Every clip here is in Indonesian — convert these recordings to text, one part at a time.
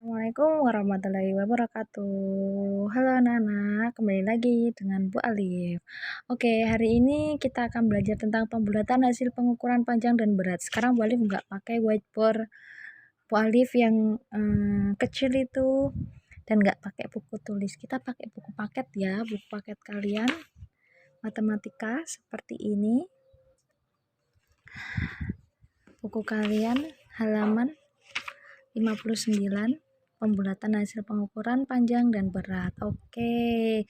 Assalamualaikum warahmatullahi wabarakatuh. Halo anak-anak, kembali lagi dengan Bu Alif. Oke, hari ini kita akan belajar tentang pembulatan hasil pengukuran panjang dan berat. Sekarang Bu Alif nggak pakai whiteboard Bu Alif yang kecil itu dan nggak pakai buku tulis. Kita pakai buku paket ya, buku paket kalian matematika seperti ini. Buku kalian halaman 59. Pembulatan hasil pengukuran panjang dan berat. Oke,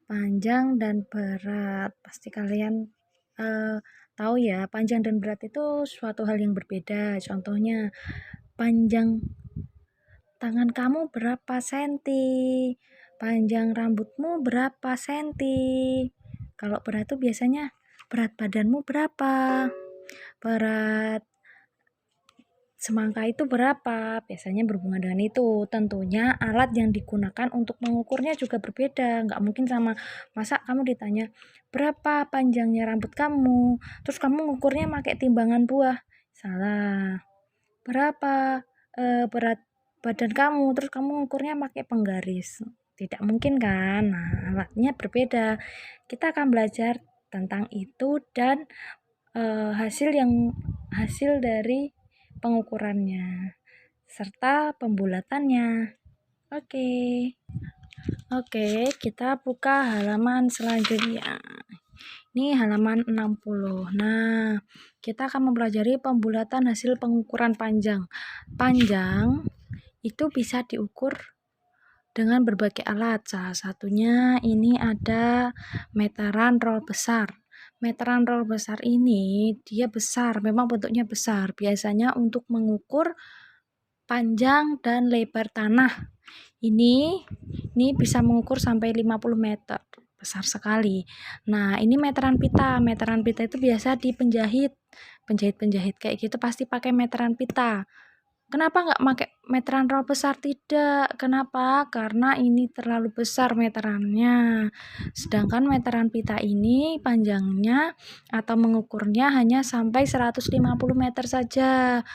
panjang dan berat. Pasti kalian tahu ya, panjang dan berat itu suatu hal yang berbeda. Contohnya, panjang tangan kamu berapa senti? Panjang rambutmu berapa senti? Kalau berat itu biasanya berat badanmu berapa? Berat semangka itu berapa? Biasanya berhubungan dengan itu. Tentunya alat yang digunakan untuk mengukurnya juga berbeda. Nggak mungkin sama, masa kamu ditanya, berapa panjangnya rambut kamu? Terus kamu mengukurnya pakai timbangan buah. Salah. Berapa berat badan kamu? Terus kamu mengukurnya pakai penggaris. Tidak mungkin kan? Nah, alatnya berbeda. Kita akan belajar tentang itu dan hasil dari pengukurannya serta pembulatannya. Oke, kita buka halaman selanjutnya. Ini halaman 60. Nah, kita akan mempelajari pembulatan hasil pengukuran panjang. Panjang itu bisa diukur dengan berbagai alat. Salah satunya ini ada meteran roll besar. Meteran roll besar ini dia besar, memang bentuknya besar. Biasanya untuk mengukur panjang dan lebar tanah. Ini bisa mengukur sampai 50 meter. Besar sekali. Nah, ini meteran pita. Meteran pita itu biasa di penjahit kayak gitu pasti pakai meteran pita. Kenapa nggak pakai meteran roll besar? Tidak. Kenapa? Karena ini terlalu besar meterannya. Sedangkan meteran pita ini panjangnya atau mengukurnya hanya sampai 150 meter saja.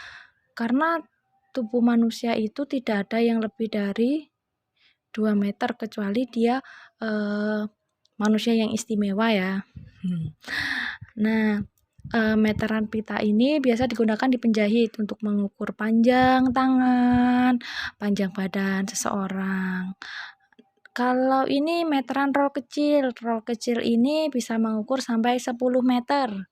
Karena tubuh manusia itu tidak ada yang lebih dari 2 meter kecuali dia manusia yang istimewa ya. Nah, meteran pita ini biasa digunakan di penjahit untuk mengukur panjang tangan, panjang badan seseorang. Kalau ini meteran roll kecil ini bisa mengukur sampai 10 meter.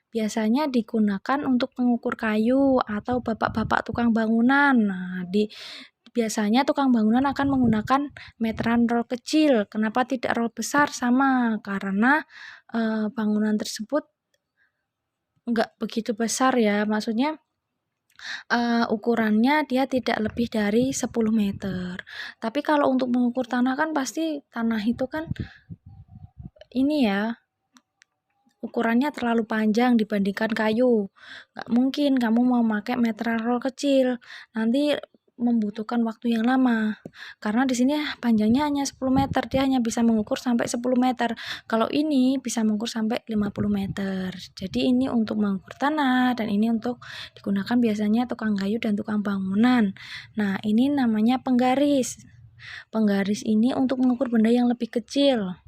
Biasanya digunakan untuk mengukur kayu atau bapak-bapak tukang bangunan. Nah, biasanya tukang bangunan akan menggunakan meteran roll kecil. Kenapa tidak roll besar? Sama, karena bangunan tersebut nggak begitu besar ya, maksudnya ukurannya dia tidak lebih dari 10 meter. Tapi kalau untuk mengukur tanah kan pasti tanah itu kan ini ya, ukurannya terlalu panjang dibandingkan kayu. Nggak mungkin kamu mau pakai meteran roll kecil, nanti membutuhkan waktu yang lama. Karena di sini panjangnya hanya 10 meter, dia hanya bisa mengukur sampai 10 meter. Kalau ini bisa mengukur sampai 50 meter. Jadi ini untuk mengukur tanah dan ini untuk digunakan biasanya tukang kayu dan tukang bangunan. Nah, ini namanya penggaris. Penggaris ini untuk mengukur benda yang lebih kecil.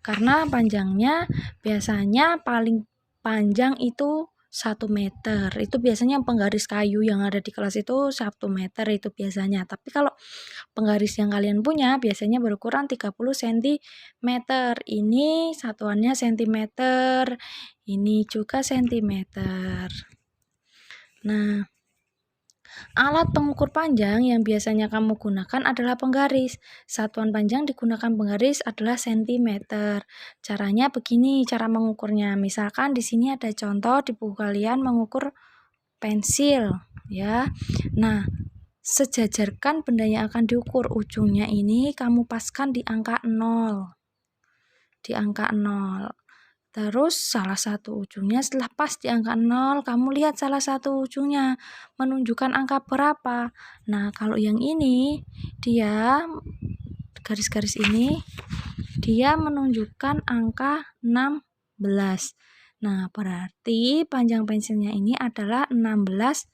Karena panjangnya biasanya paling panjang itu 1 meter. Itu biasanya penggaris kayu yang ada di kelas itu 1 meter itu biasanya. Tapi kalau penggaris yang kalian punya biasanya berukuran 30 cm. Ini satuannya sentimeter, ini juga sentimeter. Nah, alat pengukur panjang yang biasanya kamu gunakan adalah penggaris. Satuan panjang digunakan penggaris adalah sentimeter. Caranya begini, cara mengukurnya. Misalkan di sini ada contoh di buku kalian mengukur pensil, ya. Nah, sejajarkan benda yang akan diukur. Ujungnya ini kamu paskan di angka 0. Di angka 0. Terus salah satu ujungnya setelah pas di angka 0, kamu lihat salah satu ujungnya menunjukkan angka berapa. Nah, kalau yang ini, dia garis-garis ini, dia menunjukkan angka 16. Nah, berarti panjang pensilnya ini adalah 16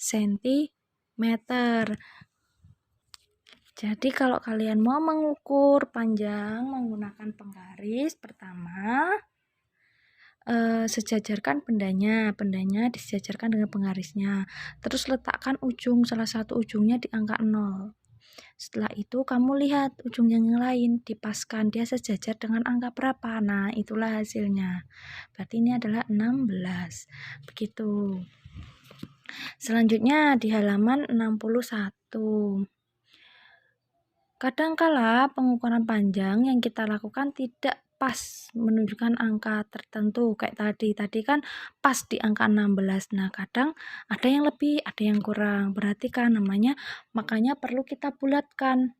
cm. Jadi kalau kalian mau mengukur panjang menggunakan penggaris, pertama sejajarkan bendanya disejajarkan dengan penggarisnya. Terus letakkan salah satu ujungnya di angka 0. Setelah itu kamu lihat ujung yang lain, dipaskan dia sejajar dengan angka berapa. Nah, itulah hasilnya. Berarti ini adalah 16. Begitu. Selanjutnya di halaman 61. Kadangkala pengukuran panjang yang kita lakukan tidak pas menunjukkan angka tertentu kayak tadi kan pas di angka 16. Nah, kadang ada yang lebih, ada yang kurang. Berarti kan makanya perlu kita bulatkan.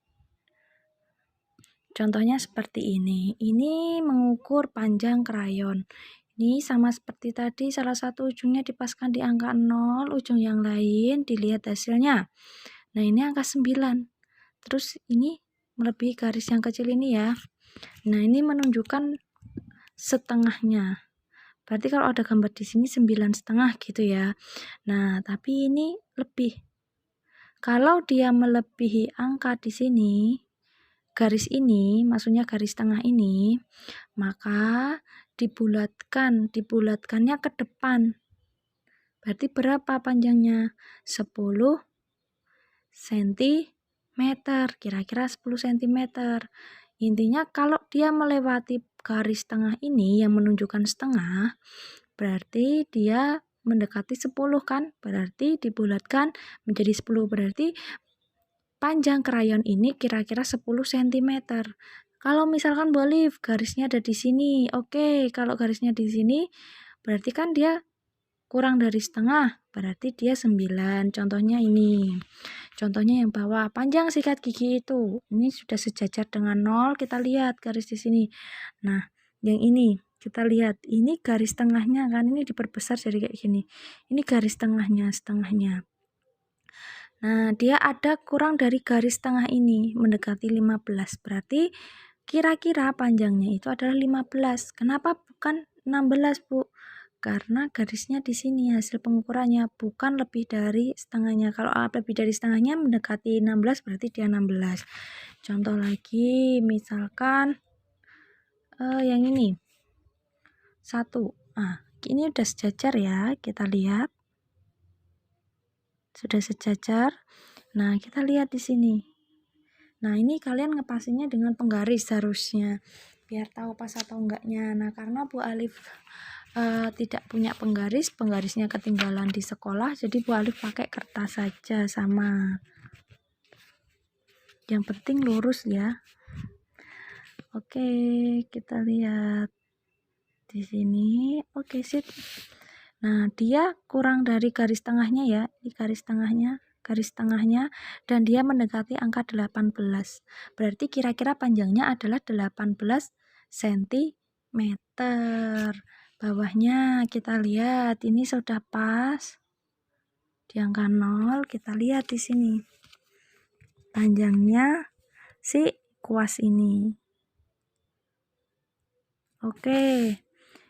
Contohnya seperti ini. Ini mengukur panjang krayon. Ini sama seperti tadi, salah satu ujungnya dipaskan di angka 0, ujung yang lain dilihat hasilnya. Nah, ini angka 9. Terus ini melebihi garis yang kecil ini ya. Nah, ini menunjukkan setengahnya. Berarti kalau ada gambar di sini 9,5 gitu ya. Nah, tapi ini lebih. Kalau dia melebihi angka di sini, garis ini, maksudnya garis tengah ini, maka dibulatkannya ke depan. Berarti berapa panjangnya? 10 cm, kira-kira 10 cm. Intinya kalau dia melewati garis tengah ini yang menunjukkan setengah, berarti dia mendekati 10 kan? Berarti dibulatkan menjadi 10. Berarti panjang krayon ini kira-kira 10 cm. Kalau misalkan boleh garisnya ada di sini, oke. Kalau garisnya di sini, berarti kan dia kurang dari setengah, berarti dia 9. Contohnya ini. Contohnya yang bawah, panjang sikat gigi itu. Ini sudah sejajar dengan 0, kita lihat garis di sini. Nah, yang ini kita lihat, ini garis tengahnya kan, ini diperbesar jadi kayak gini. Ini garis setengahnya. Nah, dia ada kurang dari garis tengah ini, mendekati 15. Berarti kira-kira panjangnya itu adalah 15. Kenapa bukan 16, Bu? Karena garisnya di sini hasil pengukurannya bukan lebih dari setengahnya. Kalau lebih dari setengahnya mendekati 16 berarti dia 16. Contoh lagi, misalkan yang ini 1. Nah, ini udah sejajar ya, kita lihat. Sudah sejajar. Nah, kita lihat di sini. Nah, ini kalian ngepasinnya dengan penggaris harusnya, biar tahu pas atau enggaknya. Nah, karena Bu Alif tidak punya penggarisnya ketinggalan di sekolah, jadi Bu Alif pakai kertas saja sama. Yang penting lurus ya. Oke, kita lihat di sini. Oke, sip. Nah, dia kurang dari garis tengahnya ya. Ini garis tengahnya dan dia mendekati angka 18. Berarti kira-kira panjangnya adalah 18 cm. Bawahnya kita lihat, ini sudah pas di angka 0. Kita lihat di sini panjangnya si kuas ini. Oke,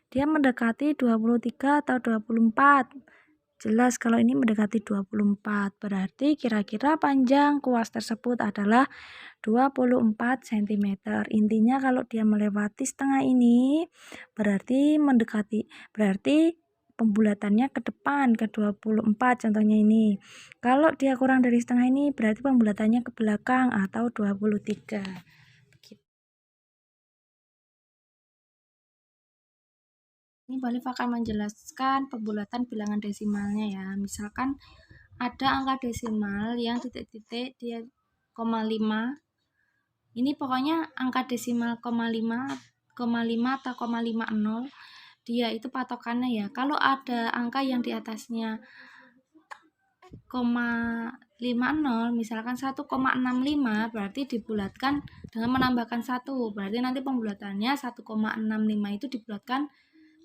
dia mendekati 23 atau 24. Jelas kalau ini mendekati 24. Berarti kira-kira panjang kuas tersebut adalah 24 cm. Intinya kalau dia melewati setengah ini berarti pembulatannya ke depan ke 24, contohnya ini. Kalau dia kurang dari setengah ini berarti pembulatannya ke belakang atau 23. Ini Balif akan menjelaskan pembulatan bilangan desimalnya ya. Misalkan ada angka desimal yang titik-titik dia 0,5. Ini pokoknya angka desimal 0,5 atau 0,50, dia itu patokannya ya. Kalau ada angka yang di atasnya 0,50, misalkan 1,65, berarti dibulatkan dengan menambahkan 1. Berarti nanti pembulatannya 1,65 itu dibulatkan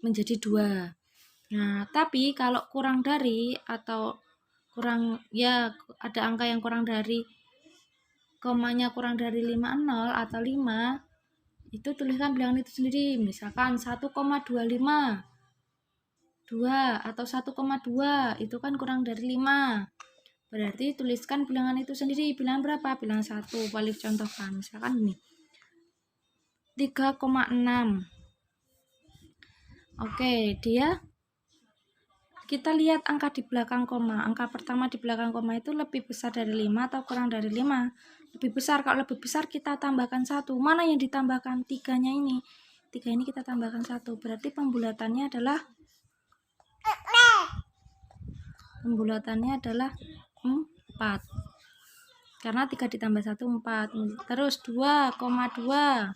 menjadi 2. Nah, tapi kalau kurang dari atau kurang ya ada angka yang kurang dari komanya kurang dari 50 atau 5, itu tuliskan bilangan itu sendiri. Misalkan 1,25, 2 atau 1,2 itu kan kurang dari 5. Berarti tuliskan bilangan itu sendiri. Bilangan berapa? Bilangan 1. Balik contohkan. Misalkan ini 3,6. Oke, kita lihat angka di belakang koma. Angka pertama di belakang koma itu lebih besar dari 5 atau kurang dari 5? Lebih besar. Kalau lebih besar kita tambahkan 1. Mana yang ditambahkan? 3-nya ini. 3 ini kita tambahkan 1. Berarti pembulatannya adalah 4. Karena 3 ditambah 1 4. Terus 2,2.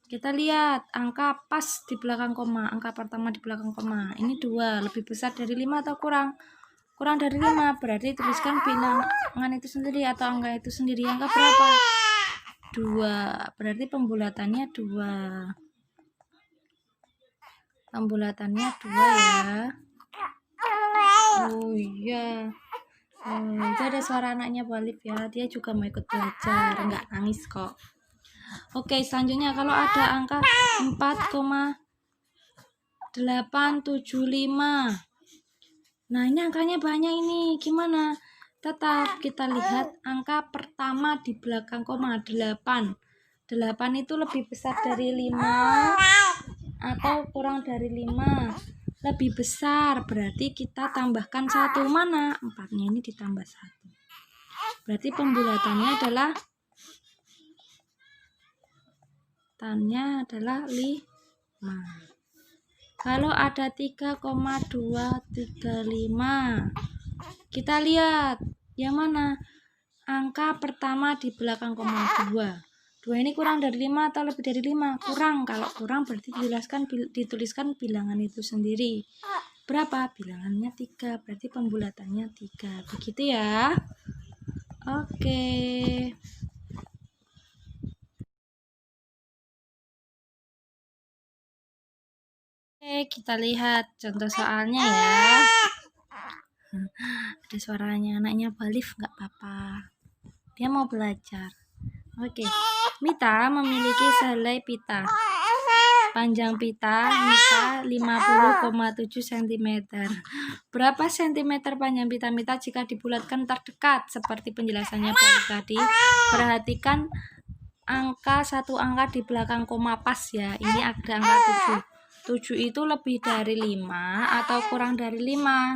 Kita lihat angka pas di belakang koma, angka pertama di belakang koma. Ini 2, lebih besar dari 5 atau kurang? Kurang dari 5, berarti tuliskan bilangan itu sendiri atau angka itu sendiri. Angka berapa? 2, berarti pembulatannya 2. Pembulatannya 2 ya. Oh iya. Itu ada suara anaknya Bu Alif ya. Dia juga mau ikut belajar, nggak nangis kok. Oke, selanjutnya kalau ada angka 4,875. Nah, ini angkanya banyak ini. Gimana? Tetap kita lihat angka pertama di belakang koma 8. 8 itu lebih besar dari 5 atau kurang dari 5. Lebih besar, berarti kita tambahkan 1. Mana? 4-nya ini ditambah 1. Berarti pembulatannya adalah 5. Kalau ada 3,235, kita lihat yang mana? Angka pertama di belakang koma 2. 2 ini kurang dari 5 atau lebih dari 5? Kurang. Kalau kurang berarti dituliskan bilangan itu sendiri. Berapa? Bilangannya 3. Berarti pembulatannya 3. Begitu ya. Oke. Oke, kita lihat contoh soalnya ya. Ada suaranya anaknya Balif, nggak apa-apa. Dia mau belajar. Oke. Mita memiliki sehelai pita. Panjang pita Mita 50,7 cm. Berapa cm panjang pita Mita jika dibulatkan terdekat? Seperti penjelasannya Balif tadi. Perhatikan satu angka di belakang koma pas ya. Ini ada angka 7. 7 itu lebih dari 5 atau kurang dari 5?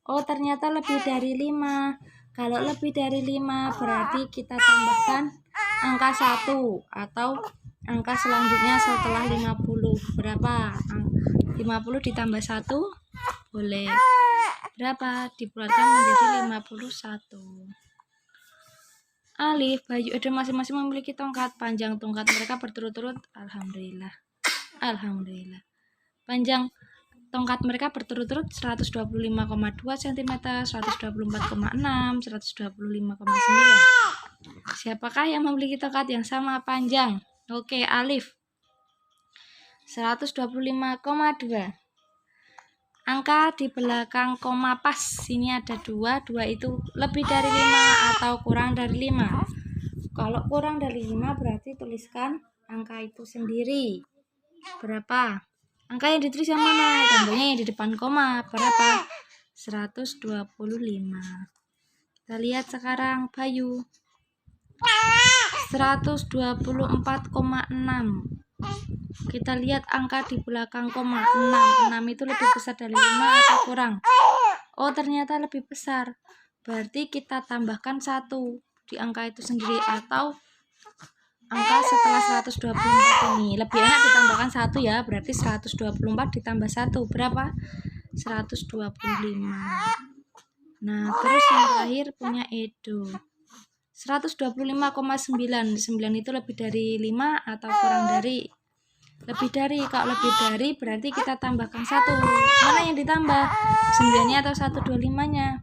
Oh, ternyata lebih dari 5. Kalau lebih dari 5 berarti kita tambahkan angka 1 atau angka selanjutnya setelah 50. Berapa? 50 ditambah 1 boleh. Berapa? Dibulatkan menjadi 51. Alif, Bayu, Eden masing-masing memiliki tongkat. Panjang tongkat mereka berturut-turut. Alhamdulillah. Panjang tongkat mereka berturut-turut 125,2 cm, 124,6, 125,9. Siapakah yang memiliki tongkat yang sama panjang? Oke, Alif. 125,2. Angka di belakang koma pas. Ini ada 2. 2 itu lebih dari 5 atau kurang dari 5. Kalau kurang dari 5 berarti tuliskan angka itu sendiri. Berapa? Angka yang ditulis yang mana? Contohnya yang di depan koma. Berapa? 125. Kita lihat sekarang Bayu. 124,6. Kita lihat angka di belakang koma 6. 6 itu lebih besar dari 5 atau kurang? Oh, ternyata lebih besar. Berarti kita tambahkan 1 di angka itu sendiri atau angka setelah 124 ini. Lebih enak ditambahkan 1 ya. Berarti 124 ditambah 1 berapa? 125. Nah, terus yang terakhir punya Edo. 125,9. 9 itu lebih dari 5 atau kurang dari? Lebih dari. Kalau lebih dari berarti kita tambahkan 1. Mana yang ditambah? 9-nya atau 125-nya?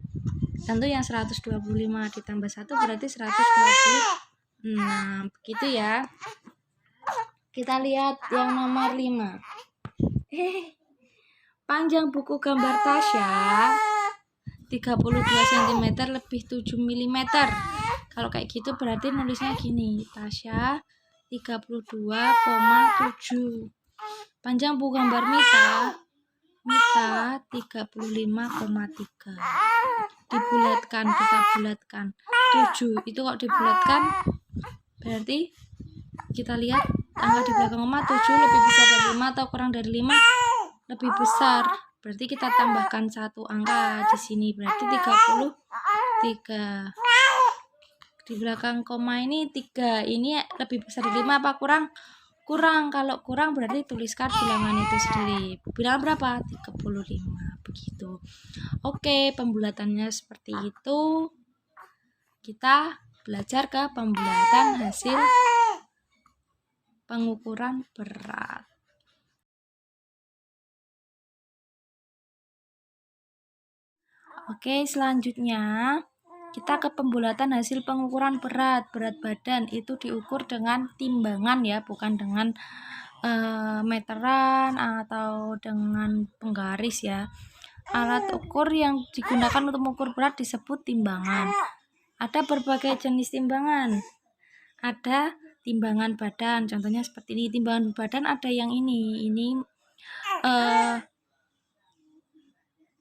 Tentu yang 125 ditambah 1 berarti 120. Nah, begitu ya. Kita lihat yang nomor 5. Panjang buku gambar Tasya 32 cm lebih 7 mm. Kalau kayak gitu berarti nulisnya gini, Tasya 32,7. Panjang buku gambar Mita Mita 35,3. Dibulatkan, kita bulatkan. 7 itu kok dibulatkan berarti kita lihat angka di belakang koma 7 lebih besar dari 5 atau kurang dari 5? Lebih besar. Berarti kita tambahkan satu angka di sini, berarti 33. Di belakang koma ini 3, ini lebih besar dari 5 apa kurang? Kurang. Kalau kurang berarti tuliskan bilangan itu sendiri. Bilangan berapa? 35. Begitu. Oke, pembulatannya seperti itu. Kita belajar ke pembulatan hasil pengukuran berat. Oke, selanjutnya kita ke pembulatan hasil pengukuran berat badan. Itu diukur dengan timbangan ya, bukan dengan meteran atau dengan penggaris ya. Alat ukur yang digunakan untuk mengukur berat disebut timbangan. Ada berbagai jenis timbangan. Ada timbangan badan, contohnya seperti ini. Timbangan badan ada yang ini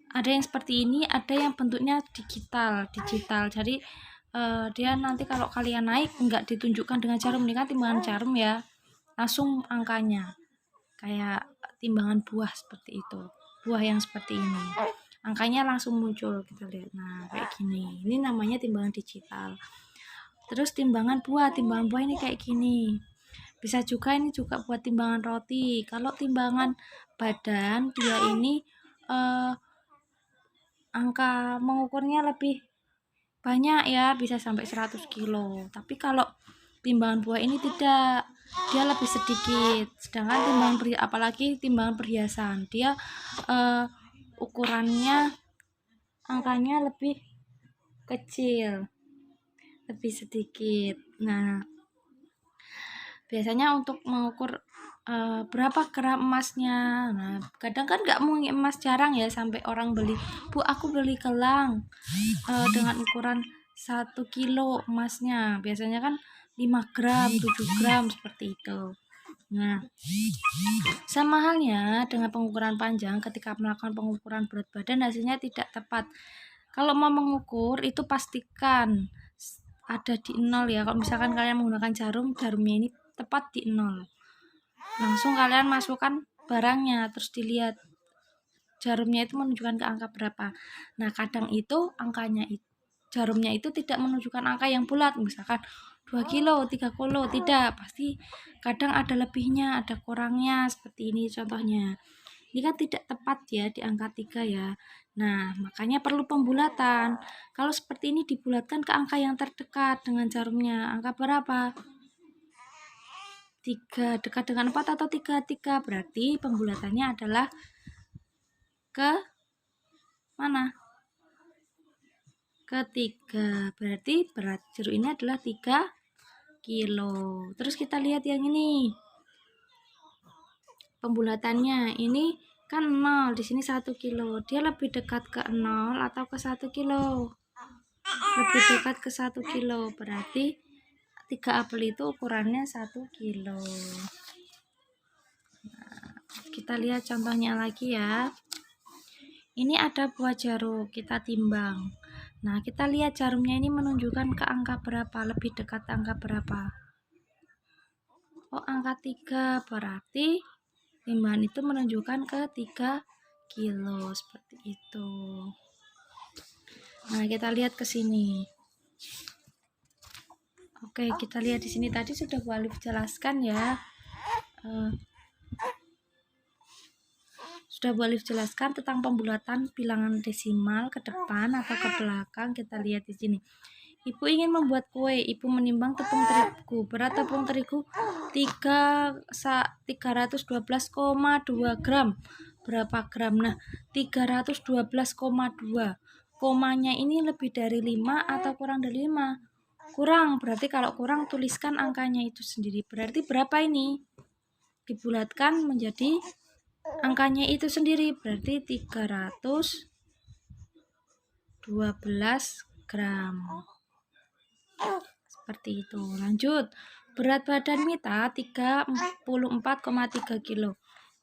ada yang seperti ini, ada yang bentuknya digital. Jadi dia nanti kalau kalian naik nggak ditunjukkan dengan jarum, ini kan timbangan jarum ya, langsung angkanya kayak timbangan buah seperti itu, buah yang seperti ini angkanya langsung muncul, kita lihat. Nah kayak gini, ini namanya timbangan digital. Terus timbangan buah ini kayak gini. Bisa juga ini juga buat timbangan roti. Kalau timbangan badan dia ini angka mengukurnya lebih banyak ya, bisa sampai 100 kilo. Tapi kalau timbangan buah ini tidak, dia lebih sedikit. Sedangkan timbangan apalagi timbangan perhiasan, dia ukurannya angkanya lebih kecil, lebih sedikit. Nah, biasanya untuk mengukur berapa gram emasnya. Nah, kadang kan nggak mau emas jarang ya, sampai orang beli, Bu aku beli gelang dengan ukuran 1 kilo emasnya. Biasanya kan 5 gram, 7 gram seperti itu. Nah, sama halnya dengan pengukuran panjang, ketika melakukan pengukuran berat badan hasilnya tidak tepat. Kalau mau mengukur itu pastikan ada di 0 ya. Kalau misalkan kalian menggunakan jarumnya ini tepat di 0. Langsung kalian masukkan barangnya, terus dilihat jarumnya itu menunjukkan ke angka berapa. Nah, kadang itu angkanya jarumnya itu tidak menunjukkan angka yang bulat, misalkan 2 kilo, 3 kilo, tidak, pasti kadang ada lebihnya, ada kurangnya, seperti ini contohnya. Ini kan tidak tepat ya di angka 3 ya. Nah, makanya perlu pembulatan. Kalau seperti ini dibulatkan ke angka yang terdekat dengan jarumnya. Angka berapa? 3 dekat dengan 4 atau 3, berarti pembulatannya adalah ke mana? Ke 3, berarti berat jeruk ini adalah 3 kilo. Terus kita lihat yang ini, pembulatannya ini kan 0, di sini 1 kilo, dia lebih dekat ke 0 atau ke 1 kilo? Lebih dekat ke 1 kilo, berarti 3 apel itu ukurannya 1 kilo. Nah, kita lihat contohnya lagi ya. Ini ada buah jeruk, kita timbang. Nah, kita lihat jarumnya ini menunjukkan ke angka berapa, lebih dekat angka berapa. Oh, angka 3, berarti timbangan itu menunjukkan ke 3 kilo, seperti itu. Nah, kita lihat ke sini. Oke, kita lihat di sini tadi sudah Bu Alif jelaskan ya. Sudah Bu Alif jelaskan tentang pembulatan bilangan desimal ke depan atau ke belakang. Kita lihat di sini. Ibu ingin membuat kue. Ibu menimbang tepung terigu. Berat tepung terigu 312,2 gram. Berapa gram? Nah, 312,2. Komanya ini lebih dari 5 atau kurang dari 5? Kurang. Berarti kalau kurang tuliskan angkanya itu sendiri. Berarti berapa ini? Dibulatkan menjadi angkanya itu sendiri. Berarti 312 gram. Seperti itu. Lanjut. Berat badan Mita 34,3 kilo.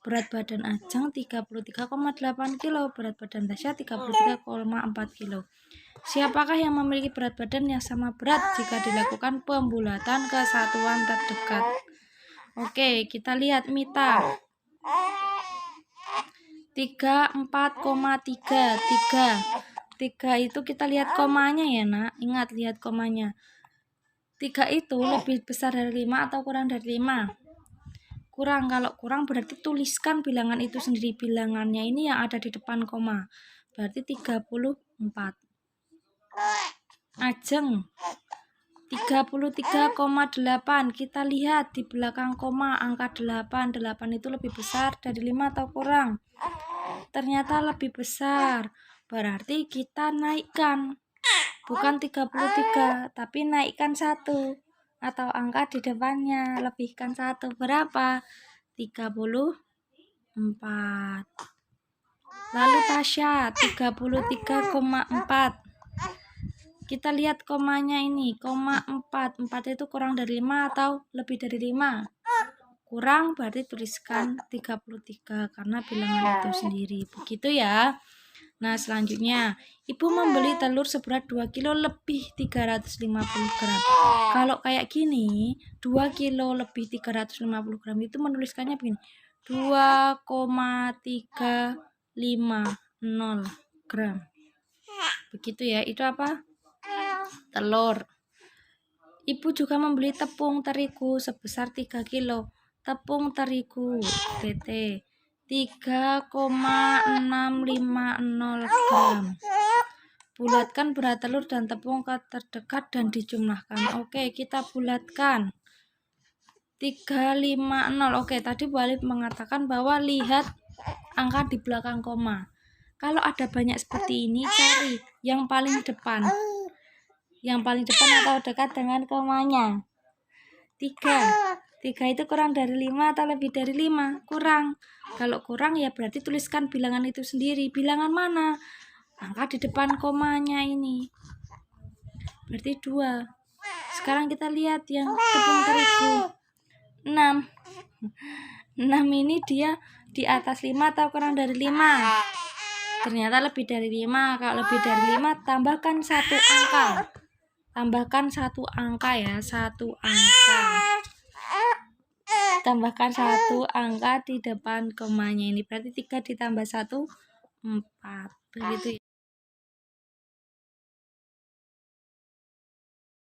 Berat badan Ajeng 33,8 kg, berat badan Tasya 33,4 kg. Siapakah yang memiliki berat badan yang sama berat jika dilakukan pembulatan ke satuan terdekat? Oke, kita lihat Mita. 34,3. 3 itu kita lihat komanya ya, Nak. Ingat lihat komanya. 3 itu lebih besar dari 5 atau kurang dari 5? Kurang. Kalau kurang berarti tuliskan bilangan itu sendiri. Bilangannya ini yang ada di depan koma. Berarti 34. Ajeng 33,8. Kita lihat di belakang koma angka 8. 8 itu lebih besar dari 5 atau kurang? Ternyata lebih besar. Berarti kita naikkan. Bukan 33, tapi naikkan 1. Atau angka di depannya, lebihkan 1. Berapa? 34. Lalu Tasya 33,4. Kita lihat komanya ini, koma 4. 4 itu kurang dari 5 atau lebih dari 5? Kurang, berarti tuliskan 33 karena bilangan itu sendiri. Begitu ya. Nah, selanjutnya, ibu membeli telur seberat 2 kilo lebih 350 gram. Kalau kayak gini, 2 kilo lebih 350 gram itu menuliskannya begini. 2,350 gram. Begitu ya, itu apa? Telur. Ibu juga membeli tepung terigu sebesar 3 kilo. Tepung terigu, TT. 3,650 gram. Bulatkan berat telur dan tepung ke terdekat dan dijumlahkan. Oke, kita bulatkan. 350. Oke, tadi Bu Alif mengatakan bahwa lihat angka di belakang koma. Kalau ada banyak seperti ini, cari yang paling depan. Yang paling depan atau dekat dengan komanya. 3 itu kurang dari 5 atau lebih dari 5? Kurang. Kalau kurang ya berarti tuliskan bilangan itu sendiri. Bilangan mana? Angka di depan komanya ini. Berarti 2. Sekarang kita lihat yang tepung terigu. 6. 6 ini dia di atas 5 atau kurang dari 5? Ternyata lebih dari 5. Kalau lebih dari 5 tambahkan 1 angka. Tambahkan 1 angka ya, 1 angka. Tambahkan 1 angka di depan komanya ini. Berarti 3 ditambah 1, 4. Begitu ya.